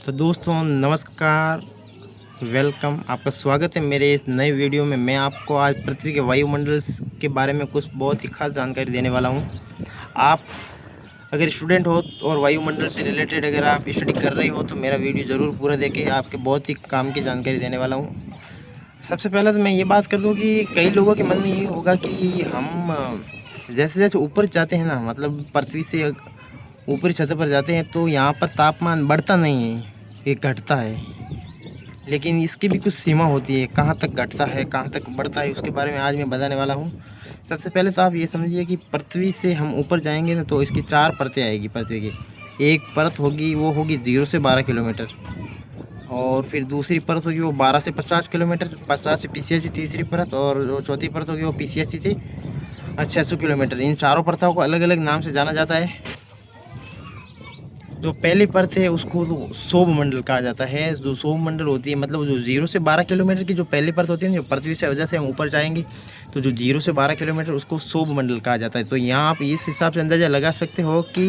तो दोस्तों नमस्कार, वेलकम। आपका स्वागत है मेरे इस नए वीडियो में। मैं आपको आज पृथ्वी के वायुमंडल के बारे में कुछ बहुत ही खास जानकारी देने वाला हूं। आप अगर स्टूडेंट हो और वायुमंडल से रिलेटेड अगर आप स्टडी कर रहे हो तो मेरा वीडियो ज़रूर पूरा देखें। आपके बहुत ही काम की जानकारी देने वाला हूँ। सबसे पहले तो मैं ये बात कर दूँ कि कई लोगों के मन में ये होगा कि हम जैसे जैसे ऊपर जाते हैं ना, मतलब पृथ्वी से ऊपरी सतह पर जाते हैं तो यहाँ पर तापमान बढ़ता नहीं है, ये घटता है। लेकिन इसकी भी कुछ सीमा होती है, कहाँ तक घटता है कहाँ तक बढ़ता है, उसके बारे में आज मैं बताने वाला हूँ। सबसे पहले तो आप ये समझिए कि पृथ्वी से हम ऊपर जाएंगे ना तो इसकी 4 परतें आएगी पृथ्वी की। एक परत होगी वो होगी 0 से 12 किलोमीटर, और फिर दूसरी परत होगी वो 12 से 50 किलोमीटर, 50 से पीसीएसी तीसरी परत, और जो चौथी परत होगी वो पीसीएसी से 600 किलोमीटर। इन चारों परतों को अलग अलग नाम से जाना जाता है। जो पहली परत है उसको तो सौर मंडल कहा जाता है। जो सौर मंडल होती है, मतलब जो 0 से 12 किलोमीटर की जो पहली परत होती है ना, जो पृथ्वी से वजह से हम ऊपर जाएंगे तो जो 0 से 12 किलोमीटर उसको सौर मंडल कहा जाता है। तो यहाँ आप इस हिसाब से अंदाज़ा लगा सकते हो कि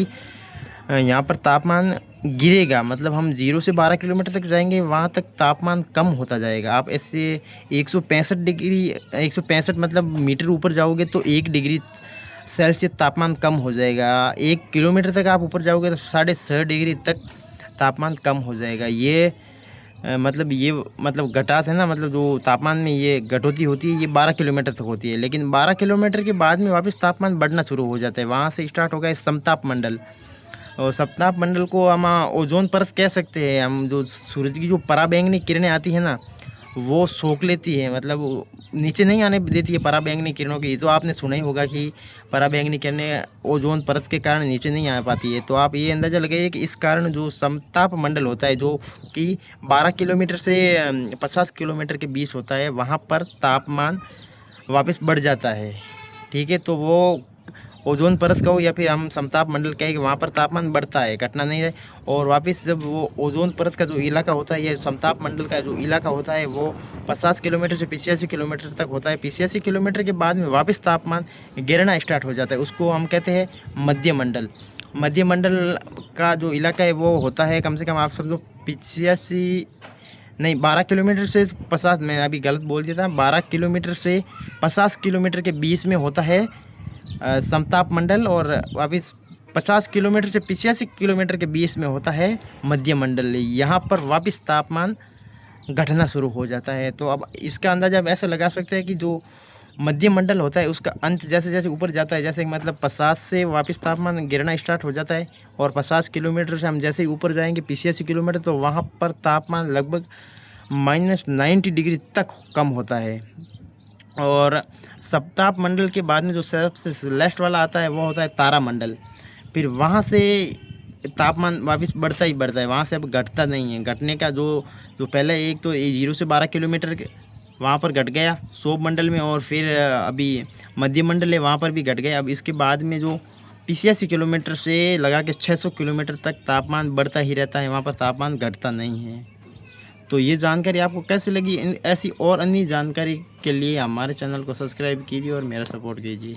यहाँ पर तापमान गिरेगा, मतलब हम 0 से 12 किलोमीटर तक जाएंगे वहाँ तक तापमान कम होता जाएगा। आप ऐसे 165 डिग्री 165 मतलब मीटर ऊपर जाओगे तो 1 डिग्री सेल्सियस तापमान कम हो जाएगा। 1 किलोमीटर तक आप ऊपर जाओगे तो 6.5 डिग्री तक तापमान कम हो जाएगा। ये मतलब घटात है ना, मतलब जो तापमान में ये कटौती होती है ये 12 किलोमीटर तक होती है। लेकिन 12 किलोमीटर के बाद में वापस तापमान बढ़ना शुरू हो जाता है। वहाँ से स्टार्ट होगा समताप मंडल, और सप्ताह मंडल को हम ओजोन परत कह सकते हैं। हम जो सूरज की जो पराबैंगनी किरणें आती हैं ना वो सोख लेती है, मतलब वो नीचे नहीं आने देती है पराबैंगनी किरणों की। तो आपने सुना ही होगा कि पराबैंगनी किरणें ओजोन परत के कारण नीचे नहीं आ पाती है। तो आप ये अंदाज़ा लगाइए कि इस कारण जो समताप मंडल होता है जो कि 12 किलोमीटर से 50 किलोमीटर के बीच होता है, वहाँ पर तापमान वापस बढ़ जाता है। ठीक है, तो वो ओजोन परत का हो या फिर हम समताप मंडल कहें कि वहाँ पर तापमान बढ़ता है, घटना नहीं है। और वापस जब वो ओजोन परत का जो इलाका होता है या समताप मंडल का जो इलाका होता है वो 50 किलोमीटर से 85 किलोमीटर तक होता है। 85 किलोमीटर के बाद में वापस तापमान गिरना स्टार्ट हो जाता है, उसको हम कहते हैं मध्य मंडल। मध्य मंडल का जो इलाका है वो होता है कम से कम आप समझो 85 नहीं 12 किलोमीटर से 50, मैं अभी गलत बोल दिया था, 12 किलोमीटर से 50 किलोमीटर के बीच में होता है समताप मंडल, और वापिस 50 किलोमीटर से 85 किलोमीटर के बीच में होता है मध्य मंडल। यहाँ पर वापस तापमान घटना शुरू हो जाता है। तो अब इसका अंदाज़ा आप ऐसा लगा सकते हैं कि जो मध्य मंडल होता है उसका अंत जैसे जैसे ऊपर जाता है, जैसे मतलब 50 से वापस तापमान गिरना स्टार्ट हो जाता है, और 50 किलोमीटर से हम जैसे ही ऊपर जाएंगे 85 किलोमीटर तो वहाँ पर तापमान लगभग -90 डिग्री तक कम होता है। और सप्ताप मंडल के बाद में जो सबसे लास्ट वाला आता है वो होता है तारा मंडल। फिर वहाँ से तापमान वापस बढ़ता ही बढ़ता है, वहाँ से अब घटता नहीं है। घटने का जो जो पहले एक तो 0 से 12 किलोमीटर के वहाँ पर घट गया सौर मंडल में, और फिर अभी मध्य मंडल है वहाँ पर भी घट गया। अब इसके बाद में जो 85 किलोमीटर से लगा के 600 किलोमीटर तक तापमान बढ़ता ही रहता है, वहाँ पर तापमान घटता नहीं है। तो ये जानकारी आपको कैसी लगी? ऐसी और अन्य जानकारी के लिए हमारे चैनल को सब्सक्राइब कीजिए और मेरा सपोर्ट कीजिए।